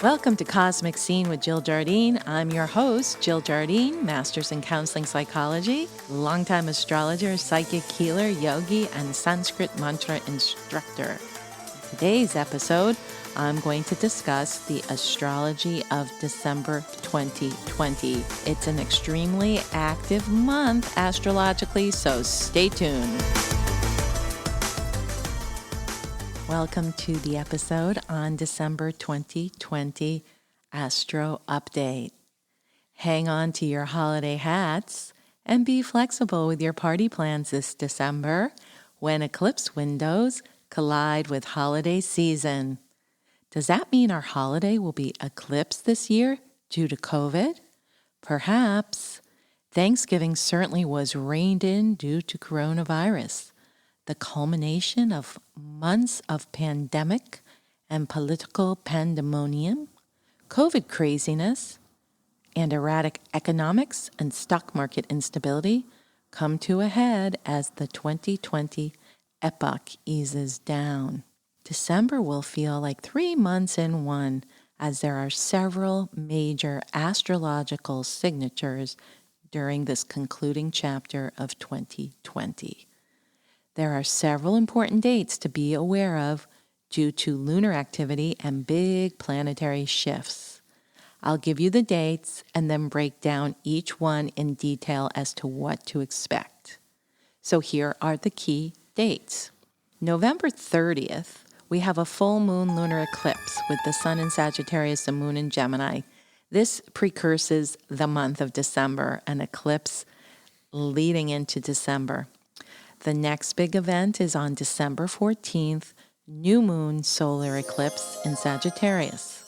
Welcome to Cosmic Scene with Jill Jardine. I'm your host, Jill Jardine, Master's in Counseling Psychology, longtime astrologer, psychic healer, yogi, and Sanskrit mantra instructor. In today's episode, I'm going to discuss the astrology of December 2020. It's an extremely active month astrologically, so stay tuned. Welcome to the episode on December 2020 Astro Update. Hang on to your holiday hats and be flexible with your party plans this December when eclipse windows collide with holiday season. Does that mean our holiday will be eclipsed this year due to COVID? Perhaps. Thanksgiving certainly was reined in due to coronavirus. The culmination of months of pandemic and political pandemonium, COVID craziness, and erratic economics and stock market instability come to a head as the 2020 epoch eases down. December will feel like 3 months in one, as there are several major astrological signatures during this concluding chapter of 2020. There are several important dates to be aware of due to lunar activity and big planetary shifts. I'll give you the dates and then break down each one in detail as to what to expect. So here are the key dates. November 30th, we have a full moon lunar eclipse with the sun in Sagittarius and moon in Gemini. This precurses the month of December, an eclipse leading into December. The next big event is on December 14th, new moon solar eclipse in Sagittarius.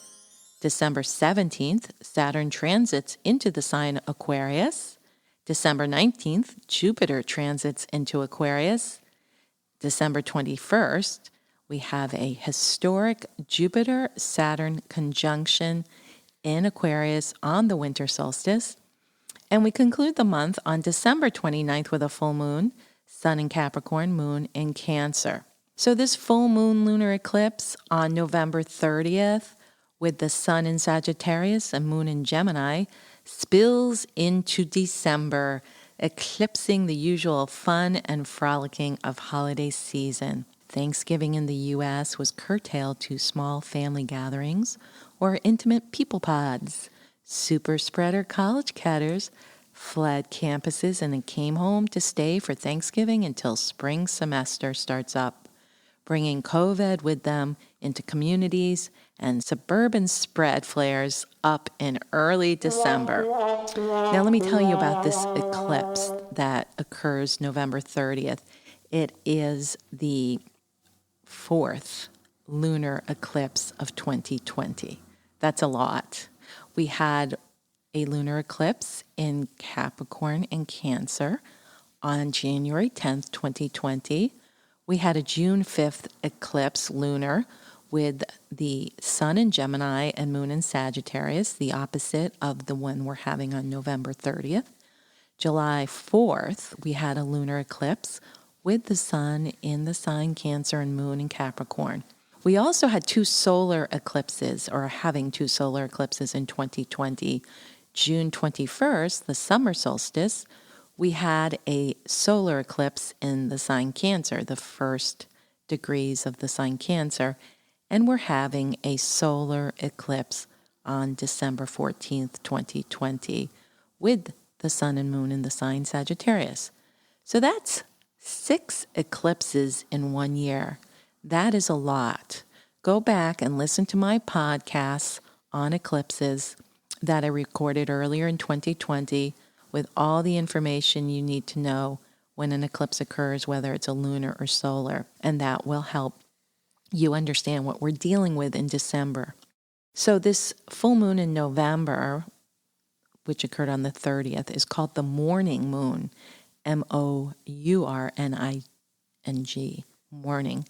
December 17th, Saturn transits into the sign Aquarius. December 19th, Jupiter transits into Aquarius. December 21st, we have a historic Jupiter-Saturn conjunction in Aquarius on the winter solstice. And we conclude the month on December 29th with a full moon, Sun in Capricorn, Moon in Cancer. So this full moon lunar eclipse on November 30th with the Sun in Sagittarius and Moon in Gemini spills into December, eclipsing the usual fun and frolicking of holiday season. Thanksgiving in the U.S. was curtailed to small family gatherings or intimate people pods. Super spreader college cadders fled campuses and came home to stay for Thanksgiving until spring semester starts up, bringing COVID with them into communities, and suburban spread flares up in early December. Now let me tell you about this eclipse that occurs November 30th. It is the 4th lunar eclipse of 2020. That's a lot. We had a lunar eclipse in Capricorn and Cancer on January 10th, 2020. We had a June 5th eclipse lunar with the Sun in Gemini and Moon in Sagittarius, the opposite of the one we're having on November 30th. July 4th, we had a lunar eclipse with the Sun in the sign Cancer and Moon in Capricorn. We also had 2 solar eclipses, or having 2 solar eclipses in 2020. June 21st, the summer solstice, we had a solar eclipse in the sign Cancer, the first degrees of the sign Cancer, and we're having a solar eclipse on December 14th, 2020, with the sun and moon in the sign Sagittarius. So that's 6 eclipses in 1 year. That is a lot. Go back and listen to my podcasts on eclipses that I recorded earlier in 2020 with all the information you need to know when an eclipse occurs, whether it's a lunar or solar, and that will help you understand what we're dealing with in December. So this full moon in November, which occurred on the 30th, is called the morning moon, M-O-U-R-N-I-N-G, morning.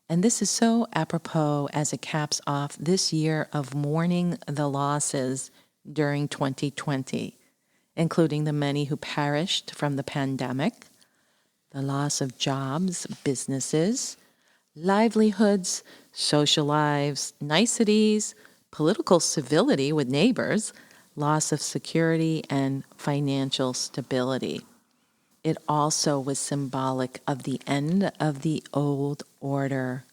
And this is so apropos as it caps off this year of mourning the losses during 2020, including the many who perished from the pandemic, the loss of jobs, businesses, livelihoods, social lives, niceties, political civility with neighbors, loss of security, and financial stability. It also was symbolic of the end of the old order,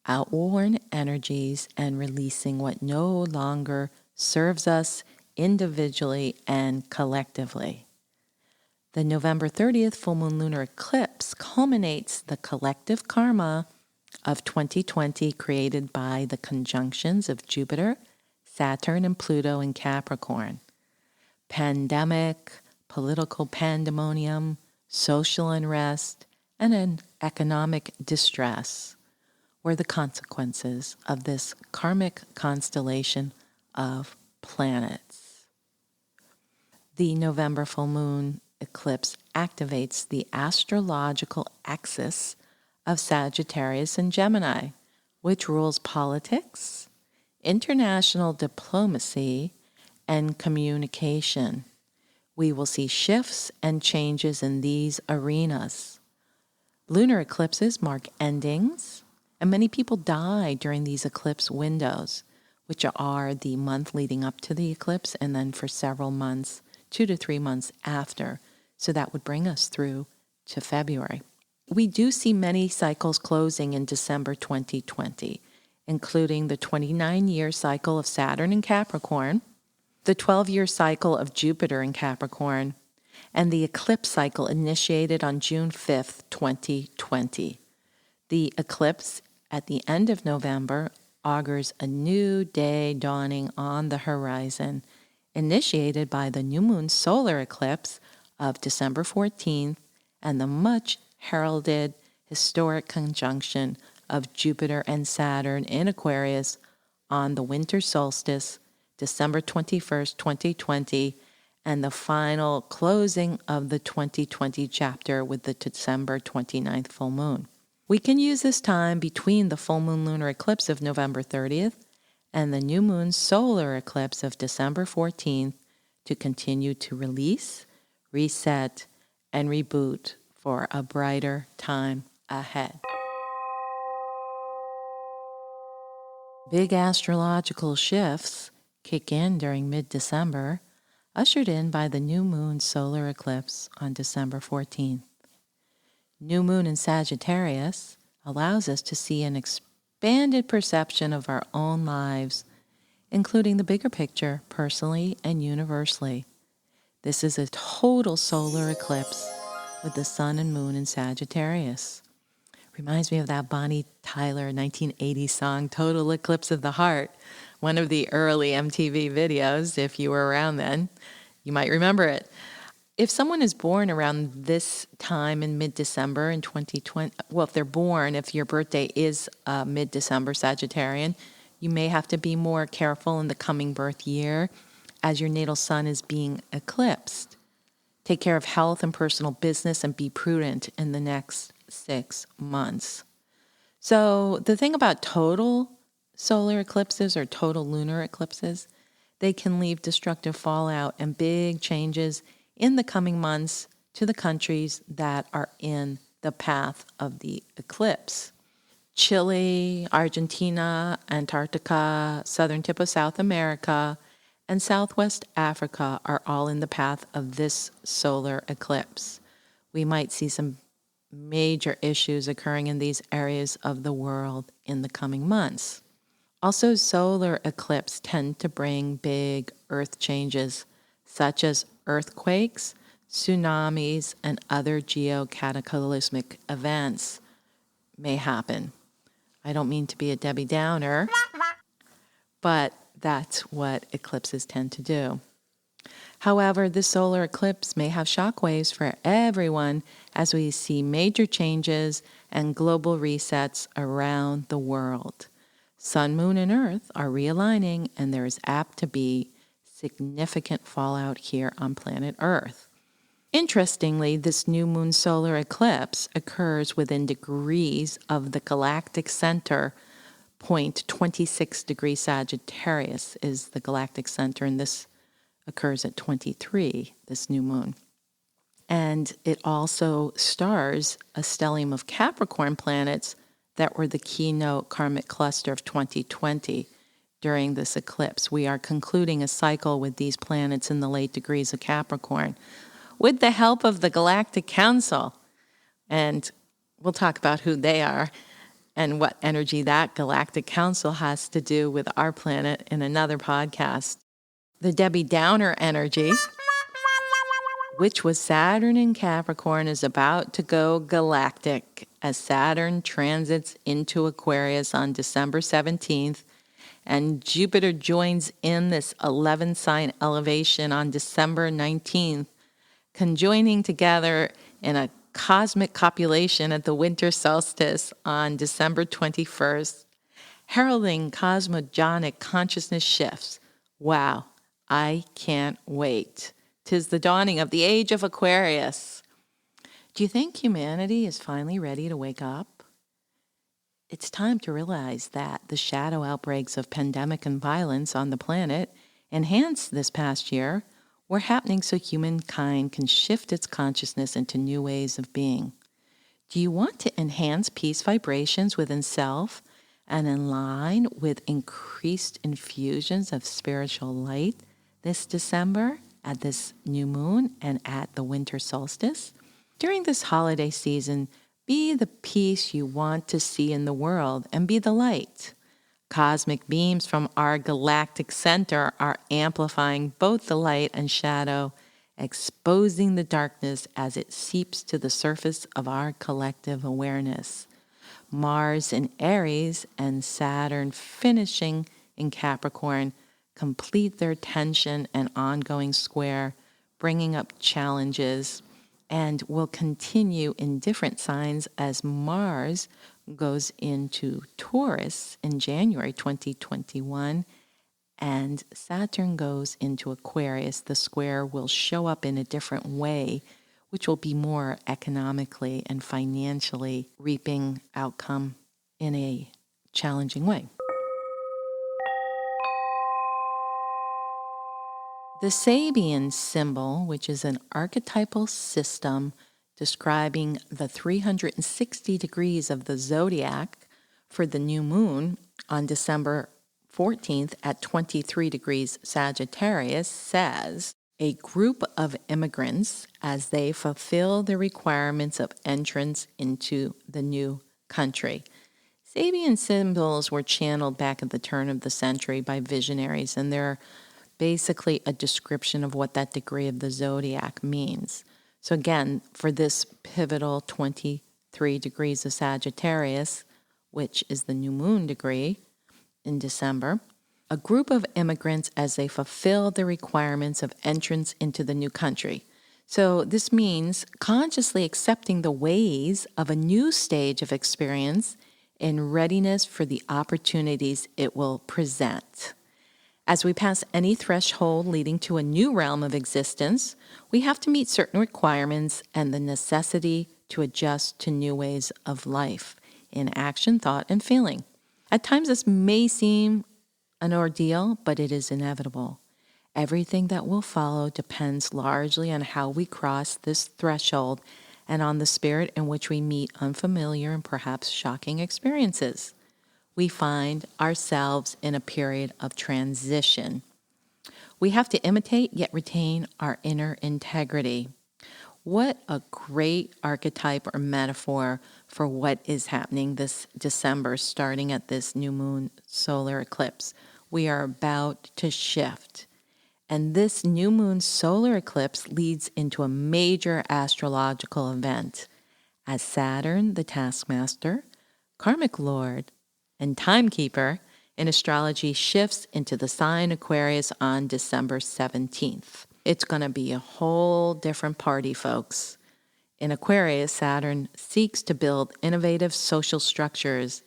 outworn energies, and releasing what no longer serves us individually and collectively. The November 30th full moon lunar eclipse culminates the collective karma of 2020 created by the conjunctions of Jupiter, Saturn, and Pluto in Capricorn. Pandemic, political pandemonium, social unrest, and an economic distress were the consequences of this karmic constellation of planets. The November full moon eclipse activates the astrological axis of Sagittarius and Gemini, which rules politics, international diplomacy, and communication. We will see shifts and changes in these arenas. Lunar eclipses mark endings, and many people die during these eclipse windows, which are the month leading up to the eclipse and then for several months, 2 to 3 months after. So that would bring us through to February. We do see many cycles closing in December 2020, including the 29-year cycle of Saturn in Capricorn, the 12-year cycle of Jupiter in Capricorn, and the eclipse cycle initiated on June 5th, 2020. The eclipse at the end of November augurs a new day dawning on the horizon, initiated by the new moon solar eclipse of December 14th and the much heralded historic conjunction of Jupiter and Saturn in Aquarius on the winter solstice, December 21st, 2020, and the final closing of the 2020 chapter with the December 29th full moon. We can use this time between the full moon lunar eclipse of November 30th and the new moon solar eclipse of December 14th to continue to release, reset, and reboot for a brighter time ahead. Big astrological shifts kick in during mid-December, ushered in by the new moon solar eclipse on December 14th. New moon in Sagittarius allows us to see an expanded perception of our own lives, including the bigger picture personally and universally. This is a total solar eclipse with the sun and moon in Sagittarius. Reminds me of that Bonnie Tyler 1980 song, Total Eclipse of the Heart, one of the early MTV videos. If you were around then, you might remember it. If someone is born around this time in mid-December in 2020, well, if they're born, if your birthday is mid-December Sagittarian, you may have to be more careful in the coming birth year as your natal sun is being eclipsed. Take care of health and personal business and be prudent in the next 6 months. So the thing about total solar eclipses or total lunar eclipses, they can leave destructive fallout and big changes in the coming months to the countries that are in the path of the eclipse. Chile, Argentina, Antarctica, southern tip of South America, and Southwest Africa are all in the path of this solar eclipse. We might see some major issues occurring in these areas of the world in the coming months. Also, solar eclipses tend to bring big earth changes, such as earthquakes, tsunamis, and other geocataclysmic events may happen. I don't mean to be a Debbie Downer, but that's what eclipses tend to do. However, this solar eclipse may have shockwaves for everyone as we see major changes and global resets around the world. Sun, moon, and earth are realigning, and there is apt to be significant fallout here on planet Earth. Interestingly, this new moon solar eclipse occurs within degrees of the galactic center. Point 26 degrees Sagittarius is the galactic center, and this occurs at 23, this new moon. And it also stars a stellium of Capricorn planets that were the keynote karmic cluster of 2020, during this eclipse. We are concluding a cycle with these planets in the late degrees of Capricorn with the help of the Galactic Council. And we'll talk about who they are and what energy that Galactic Council has to do with our planet in another podcast. The Debbie Downer energy, which was Saturn in Capricorn, is about to go galactic as Saturn transits into Aquarius on December 17th, and Jupiter joins in this 11-sign elevation on December 19th, conjoining together in a cosmic copulation at the winter solstice on December 21st, heralding cosmogonic consciousness shifts. Wow, I can't wait. 'Tis the dawning of the age of Aquarius. Do you think humanity is finally ready to wake up? It's time to realize that the shadow outbreaks of pandemic and violence on the planet, enhanced this past year, were happening so humankind can shift its consciousness into new ways of being. Do you want to enhance peace vibrations within self and align with increased infusions of spiritual light this December at this new moon and at the winter solstice? During this holiday season, be the peace you want to see in the world and be the light. Cosmic beams from our galactic center are amplifying both the light and shadow, exposing the darkness as it seeps to the surface of our collective awareness. Mars in Aries and Saturn finishing in Capricorn complete their tension and ongoing square, bringing up challenges, and will continue in different signs as Mars goes into Taurus in January 2021 and Saturn goes into Aquarius. The square will show up in a different way, which will be more economically and financially reaping outcome in a challenging way. The Sabian symbol, which is an archetypal system describing the 360 degrees of the zodiac for the new moon on December 14th at 23 degrees Sagittarius, says, a group of immigrants as they fulfill the requirements of entrance into the new country. Sabian symbols were channeled back at the turn of the century by visionaries, and they're basically a description of what that degree of the zodiac means. So again, for this pivotal 23 degrees of Sagittarius, which is the new moon degree in December, a group of immigrants as they fulfill the requirements of entrance into the new country. So this means consciously accepting the ways of a new stage of experience in readiness for the opportunities it will present. As we pass any threshold leading to a new realm of existence, we have to meet certain requirements and the necessity to adjust to new ways of life in action, thought, and feeling. At times, this may seem an ordeal, but it is inevitable. Everything that will follow depends largely on how we cross this threshold and on the spirit in which we meet unfamiliar and perhaps shocking experiences. We find ourselves in a period of transition. We have to imitate yet retain our inner integrity. What a great archetype or metaphor for what is happening this December, starting at this new moon solar eclipse. We are about to shift. And this new moon solar eclipse leads into a major astrological event as Saturn, the taskmaster, karmic lord, and timekeeper in astrology shifts into the sign Aquarius on December 17th. It's going to be a whole different party, folks. In Aquarius, Saturn seeks to build innovative social structures.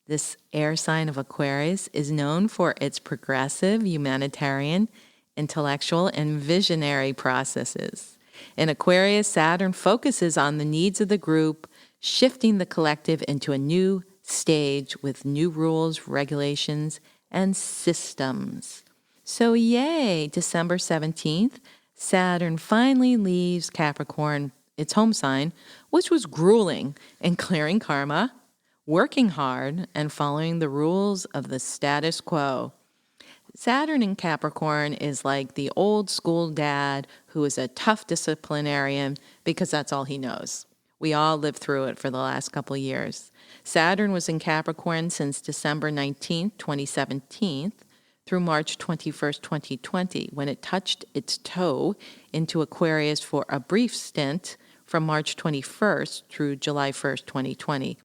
This air sign of Aquarius is known for its progressive, humanitarian, intellectual, and visionary processes. In Aquarius, Saturn focuses on the needs of the group, shifting the collective into a new stage with new rules, regulations, and systems. So yay, December 17th, Saturn finally leaves Capricorn, its home sign, which was grueling in clearing karma, working hard, and following the rules of the status quo. Saturn in Capricorn is like the old school dad who is a tough disciplinarian because that's all he knows. We all lived through it for the last couple of years. Saturn was in Capricorn since December 19th, 2017, through March 21st, 2020, when it touched its toe into Aquarius for a brief stint from March 21st through July 1st, 2020.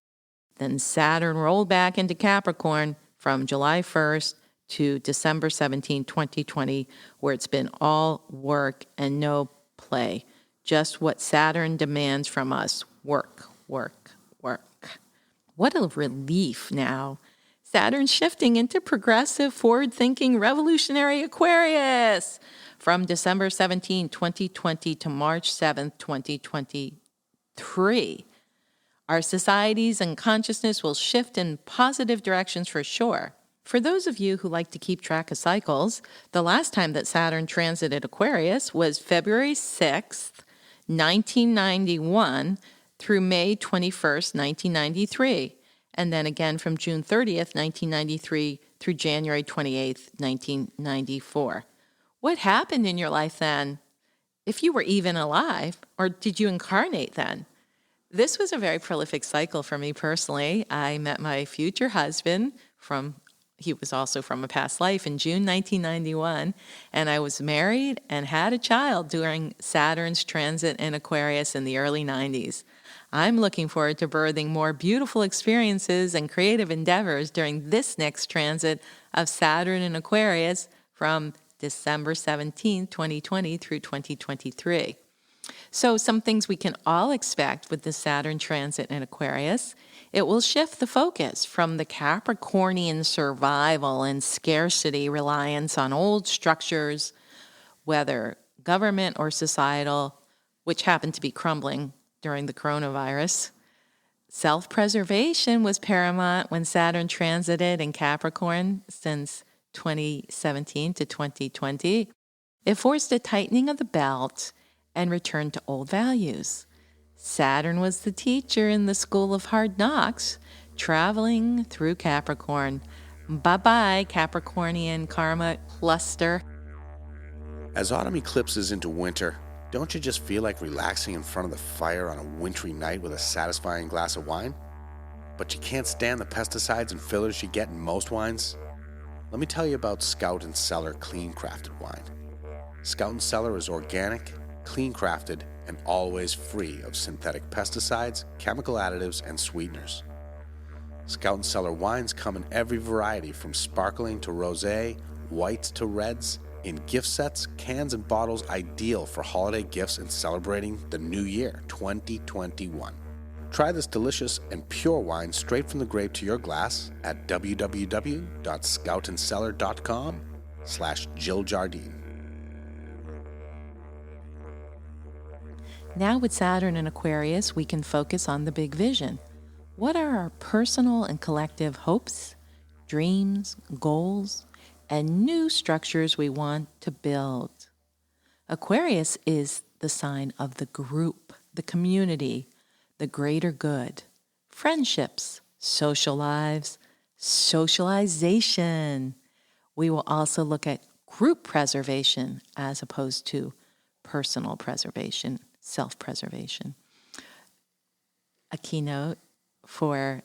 Then Saturn rolled back into Capricorn from July 1st to December 17, 2020, where it's been all work and no play. Just what Saturn demands from us. Work, work, work. What a relief now. Saturn's shifting into progressive, forward-thinking, revolutionary Aquarius from December 17, 2020 to March 7, 2023. Our societies and consciousness will shift in positive directions for sure. For those of you who like to keep track of cycles, the last time that Saturn transited Aquarius was February 6th, 1991 through May 21st, 1993. And then again from June 30th, 1993 through January 28th, 1994. What happened in your life then? If you were even alive, or did you incarnate then? This was a very prolific cycle for me personally. I met my future husband he was also from a past life in June 1991, and I was married and had a child during Saturn's transit in Aquarius in the early 90s. I'm looking forward to birthing more beautiful experiences and creative endeavors during this next transit of Saturn in Aquarius from December 17, 2020 through 2023. So some things we can all expect with the Saturn transit in Aquarius. It will shift the focus from the Capricornian survival and scarcity reliance on old structures, whether government or societal, which happened to be crumbling during the coronavirus. Self-preservation was paramount when Saturn transited in Capricorn since 2017 to 2020. It forced a tightening of the belt and returned to old values. Saturn was the teacher in the school of hard knocks, traveling through Capricorn. Bye-bye, Capricornian karma cluster. As autumn eclipses into winter, don't you just feel like relaxing in front of the fire on a wintry night with a satisfying glass of wine? But you can't stand the pesticides and fillers you get in most wines? Let me tell you about Scout and Cellar Clean Crafted wine. Scout and Cellar is organic, clean crafted, and always free of synthetic pesticides, chemical additives, and sweeteners. Scout and Cellar wines come in every variety from sparkling to rosé, whites to reds, in gift sets, cans, and bottles ideal for holiday gifts and celebrating the new year, 2021. Try this delicious and pure wine straight from the grape to your glass at www.scoutandcellar.com/Jardine. Now with Saturn in Aquarius, we can focus on the big vision. What are our personal and collective hopes, dreams, goals, and new structures we want to build? Aquarius is the sign of the group, the community, the greater good, friendships, social lives, socialization. We will also look at group preservation as opposed to personal preservation, self-preservation. A keynote for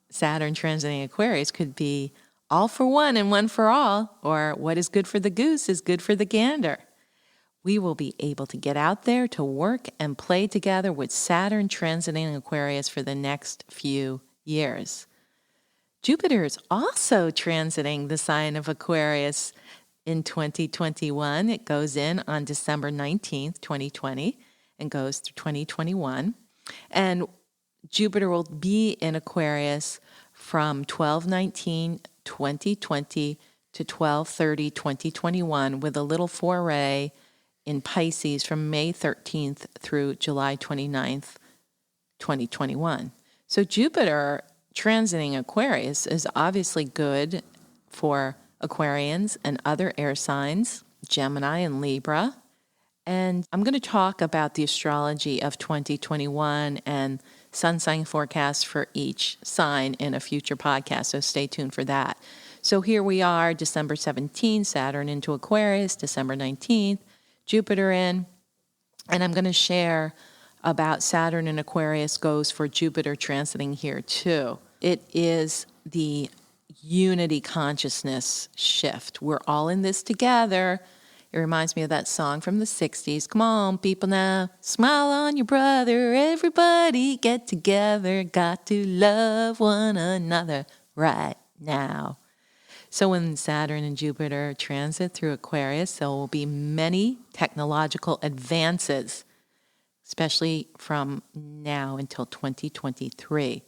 Saturn transiting Aquarius could be all for one and one for all, or what is good for the goose is good for the gander. We will be able to get out there to work and play together with Saturn transiting Aquarius for the next few years. Jupiter is also transiting the sign of Aquarius in 2021. It goes in on December 19th, 2020, and goes through 2021. And Jupiter will be in Aquarius from 12/19/2020 to 12/30/2021, with a little foray in Pisces from May 13th through July 29th, 2021. So Jupiter transiting Aquarius is obviously good for Aquarians and other air signs, Gemini and Libra. And I'm going to talk about the astrology of 2021 and sun sign forecasts for each sign in a future podcast, so stay tuned for that. So here we are, December 17th, Saturn into Aquarius, December 19th, Jupiter in. And I'm going to share about Saturn in Aquarius goes for Jupiter transiting here too. It is the unity consciousness shift. We're all in this together. It reminds me of that song from the 60s. Come on, people now, smile on your brother. Everybody get together. Got to love one another right now. So when Saturn and Jupiter transit through Aquarius, there will be many technological advances, especially from now until 2023.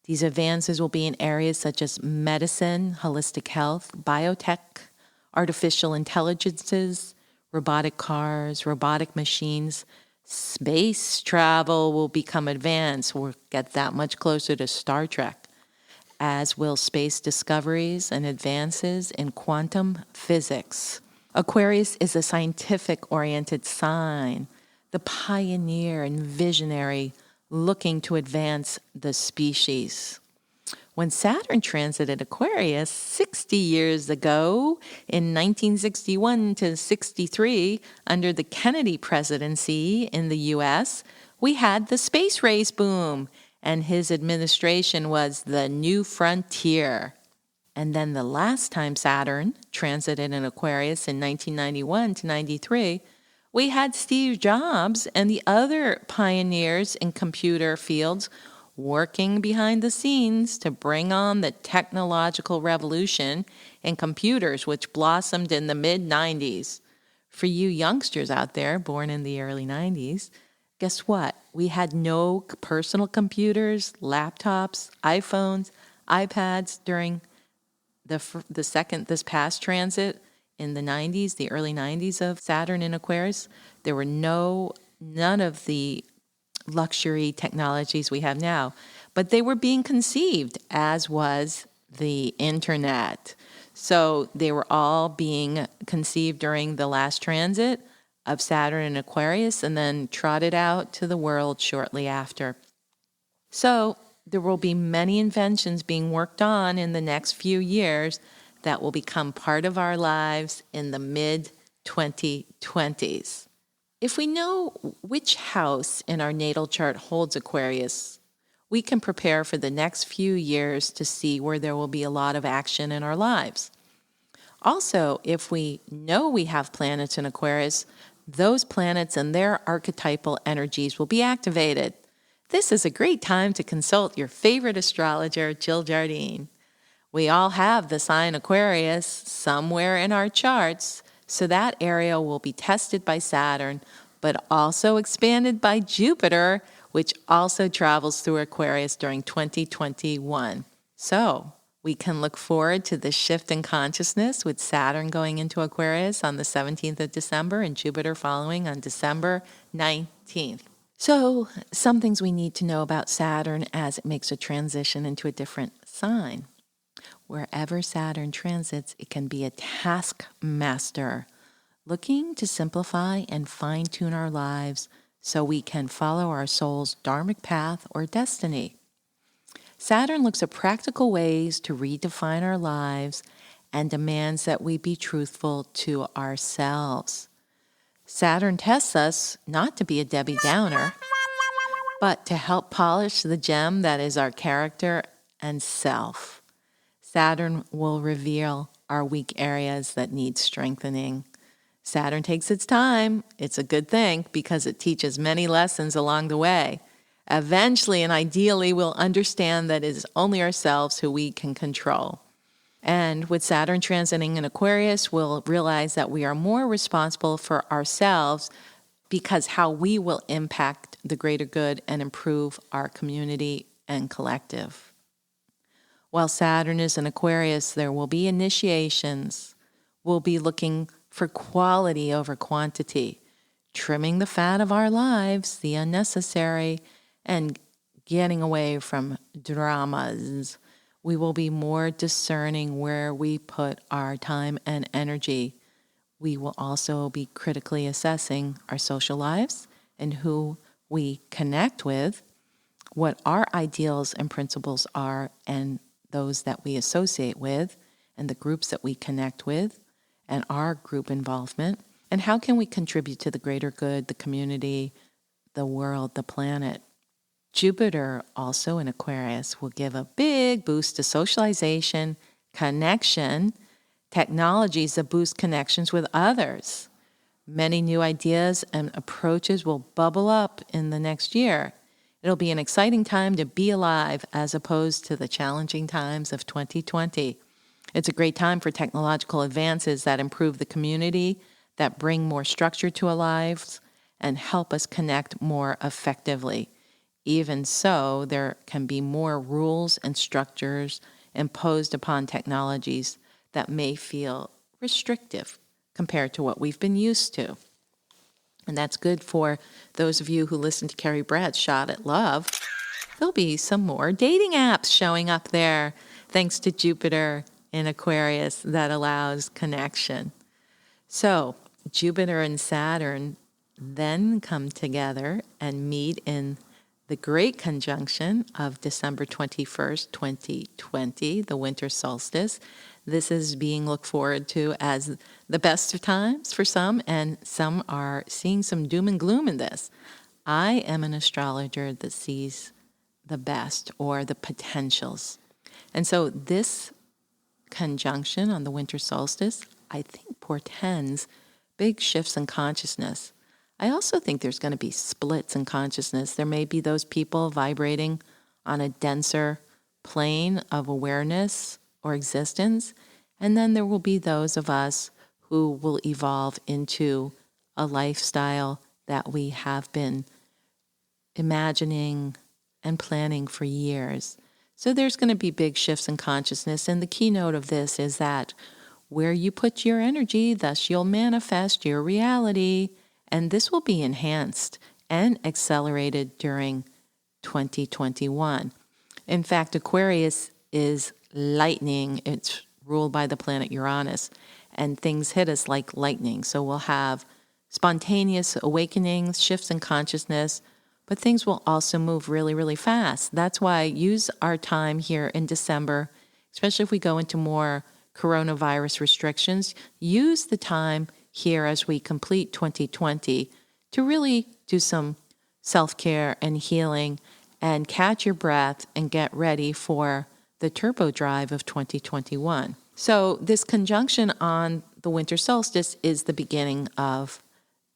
These advances will be in areas such as medicine, holistic health, biotech, artificial intelligences, robotic cars, robotic machines. Space travel will become advanced. We'll get that much closer to Star Trek, as will space discoveries and advances in quantum physics. Aquarius is a scientific-oriented sign, the pioneer and visionary looking to advance the species. When Saturn transited Aquarius 60 years ago, in 1961 to 63, under the Kennedy presidency in the U.S., we had the space race boom, and his administration was the new frontier. And then the last time Saturn transited in Aquarius in 1991 to 93, we had Steve Jobs and the other pioneers in computer fields working behind the scenes to bring on the technological revolution in computers, which blossomed in the mid-90s. For you youngsters out there born in the early 90s, guess what? We had no personal computers, laptops, iPhones, iPads during this past transit in the 90s, the early 90s of Saturn in Aquarius. There were none of the luxury technologies we have now, but they were being conceived, as was the internet. So they were all being conceived during the last transit of Saturn in Aquarius and then trotted out to the world shortly after. So there will be many inventions being worked on in the next few years that will become part of our lives in the mid-2020s. If we know which house in our natal chart holds Aquarius, we can prepare for the next few years to see where there will be a lot of action in our lives. Also, if we know we have planets in Aquarius, those planets and their archetypal energies will be activated. This is a great time to consult your favorite astrologer, Jill Jardine. We all have the sign Aquarius somewhere in our charts, so that area will be tested by Saturn, but also expanded by Jupiter, which also travels through Aquarius during 2021. So we can look forward to this shift in consciousness with Saturn going into Aquarius on the 17th of December and Jupiter following on December 19th. So some things we need to know about Saturn as it makes a transition into a different sign. Wherever Saturn transits, it can be a taskmaster, looking to simplify and fine-tune our lives so we can follow our soul's dharmic path or destiny. Saturn looks at practical ways to redefine our lives and demands that we be truthful to ourselves. Saturn tests us not to be a Debbie Downer, but to help polish the gem that is our character and self. Saturn will reveal our weak areas that need strengthening. Saturn takes its time. It's a good thing because it teaches many lessons along the way. Eventually and ideally, we'll understand that it is only ourselves who we can control. And with Saturn transiting in Aquarius, we'll realize that we are more responsible for ourselves because how we will impact the greater good and improve our community and collective. While Saturn is in Aquarius, there will be initiations. We'll be looking for quality over quantity, trimming the fat of our lives, the unnecessary, and getting away from dramas. We will be more discerning where we put our time and energy. We will also be critically assessing our social lives and who we connect with, what our ideals and principles are, and those that we associate with, and the groups that we connect with and our group involvement. And how can we contribute to the greater good, the community, the world, the planet? Jupiter, also in Aquarius, will give a big boost to socialization, connection, technologies that boost connections with others. Many new ideas and approaches will bubble up in the next year. It'll be an exciting time to be alive as opposed to the challenging times of 2020. It's a great time for technological advances that improve the community, that bring more structure to our lives, and help us connect more effectively. Even so, there can be more rules and structures imposed upon technologies that may feel restrictive compared to what we've been used to. And that's good for those of you who listen to Carrie Brad's Shot at Love. There'll be some more dating apps showing up there, thanks to Jupiter in Aquarius, that allows connection. So Jupiter and Saturn then come together and meet in the great conjunction of December 21st, 2020, the winter solstice. This is being looked forward to as the best of times for some, and some are seeing some doom and gloom in this. I am an astrologer that sees the best or the potentials. And so this conjunction on the winter solstice, I think, portends big shifts in consciousness. I also think there's going to be splits in consciousness. There may be those people vibrating on a denser plane of awareness or existence, and then there will be those of us who will evolve into a lifestyle that we have been imagining and planning for years. So there's going to be big shifts in consciousness, and the keynote of this is that where you put your energy, thus you'll manifest your reality, and this will be enhanced and accelerated during 2021. In fact, Aquarius is lightning. It's ruled by the planet Uranus, and things hit us like lightning. So we'll have spontaneous awakenings, shifts in consciousness, but things will also move really, really fast. That's why use our time here in December, especially if we go into more coronavirus restrictions, use the time here as we complete 2020 to really do some self-care and healing and catch your breath and get ready for the turbo drive of 2021. So this conjunction on the winter solstice is the beginning of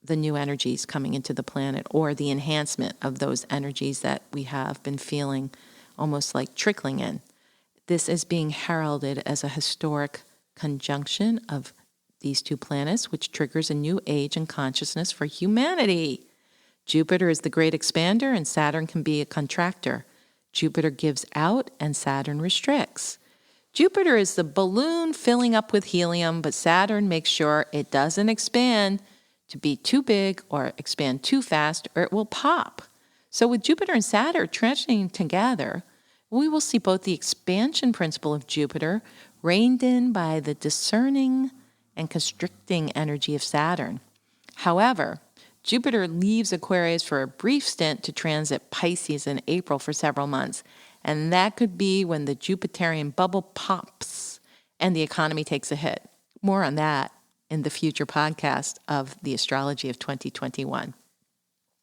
the new energies coming into the planet, or the enhancement of those energies that we have been feeling almost like trickling in. This is being heralded as a historic conjunction of these two planets, which triggers a new age in consciousness for humanity. Jupiter is the great expander, and Saturn can be a contractor. Jupiter gives out, and Saturn restricts. Jupiter is the balloon filling up with helium, but Saturn makes sure it doesn't expand to be too big or expand too fast, or it will pop. So with Jupiter and Saturn transiting together, we will see both the expansion principle of Jupiter reined in by the discerning and constricting energy of Saturn. However, Jupiter leaves Aquarius for a brief stint to transit Pisces in April for several months, and that could be when the Jupiterian bubble pops and the economy takes a hit. More on that in the future podcast of the Astrology of 2021.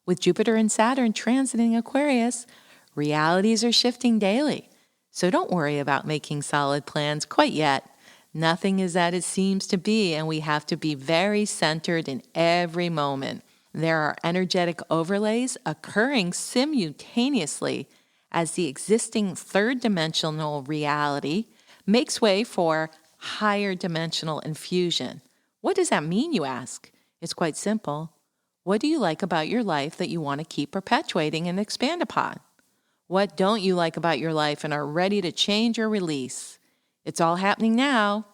With Jupiter and Saturn transiting Aquarius, realities are shifting daily. So don't worry about making solid plans quite yet. Nothing is as it seems to be, and we have to be very centered in every moment. There are energetic overlays occurring simultaneously as the existing third-dimensional reality makes way for higher dimensional infusion. What does that mean, you ask? It's quite simple. What do you like about your life that you want to keep perpetuating and expand upon? What don't you like about your life and are ready to change or release? It's all happening now.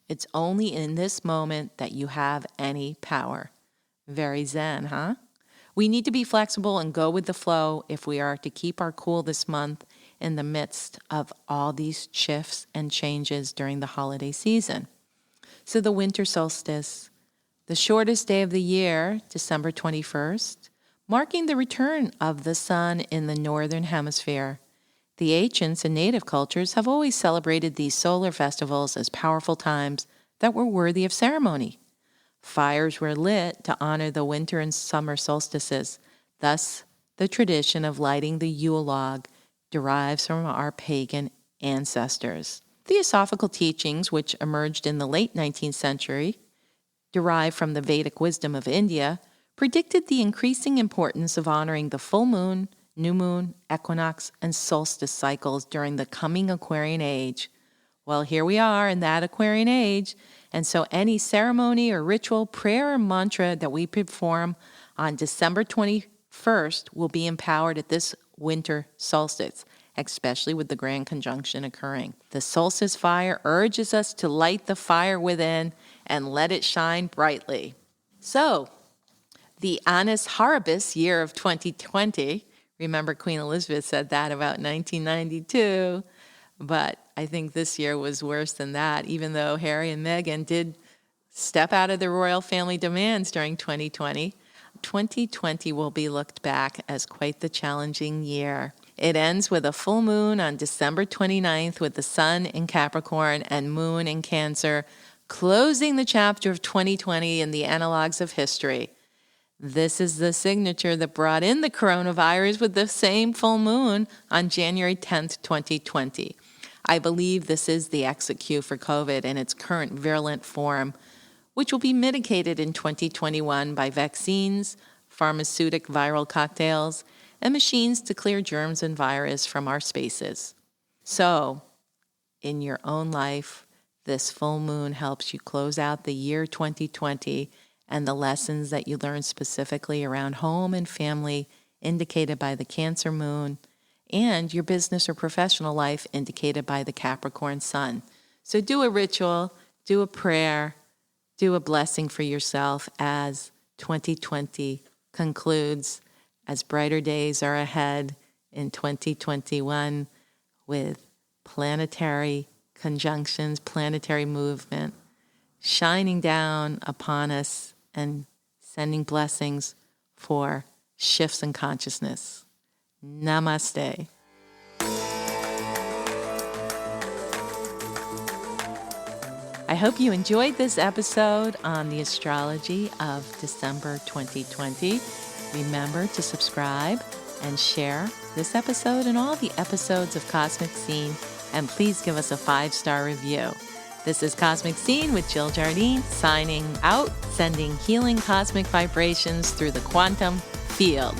It's only in this moment that you have any power. Very zen, huh? We need to be flexible and go with the flow if we are to keep our cool this month in the midst of all these shifts and changes during the holiday season. So the winter solstice, the shortest day of the year, December 21st, marking the return of the sun in the northern hemisphere. The ancients and native cultures have always celebrated these solar festivals as powerful times that were worthy of ceremony. Fires were lit to honor the winter and summer solstices. Thus, the tradition of lighting the Yule log derives from our pagan ancestors. Theosophical teachings, which emerged in the late 19th century, derived from the Vedic wisdom of India, predicted the increasing importance of honoring the full moon, new moon, equinox, and solstice cycles during the coming Aquarian age. Well, here we are in that Aquarian age, and so any ceremony or ritual, prayer or mantra that we perform on December 21st will be empowered at this winter solstice, especially with the grand conjunction occurring. The solstice fire urges us to light the fire within and let it shine brightly. So, the Annus Horribilis year of 2020, remember Queen Elizabeth said that about 1992, but I think this year was worse than that, even though Harry and Meghan did step out of the royal family demands during 2020. 2020 will be looked back as quite the challenging year. It ends with a full moon on December 29th with the sun in Capricorn and moon in Cancer, closing the chapter of 2020 in the analogs of history. This is the signature that brought in the coronavirus with the same full moon on January 10th, 2020. I believe this is the exit cue for COVID in its current virulent form, which will be mitigated in 2021 by vaccines, pharmaceutical viral cocktails, and machines to clear germs and virus from our spaces. So, in your own life, this full moon helps you close out the year 2020 and the lessons that you learned specifically around home and family indicated by the Cancer moon, and your business or professional life indicated by the Capricorn sun. So do a ritual, do a prayer, do a blessing for yourself as 2020 concludes, as brighter days are ahead in 2021 with planetary conjunctions, planetary movement shining down upon us and sending blessings for shifts in consciousness. Namaste. I hope you enjoyed this episode on the astrology of December 2020. Remember to subscribe and share this episode and all the episodes of Cosmic Scene, and please give us a 5-star review. This is Cosmic Scene with Jill Jardine, signing out, sending healing cosmic vibrations through the quantum field.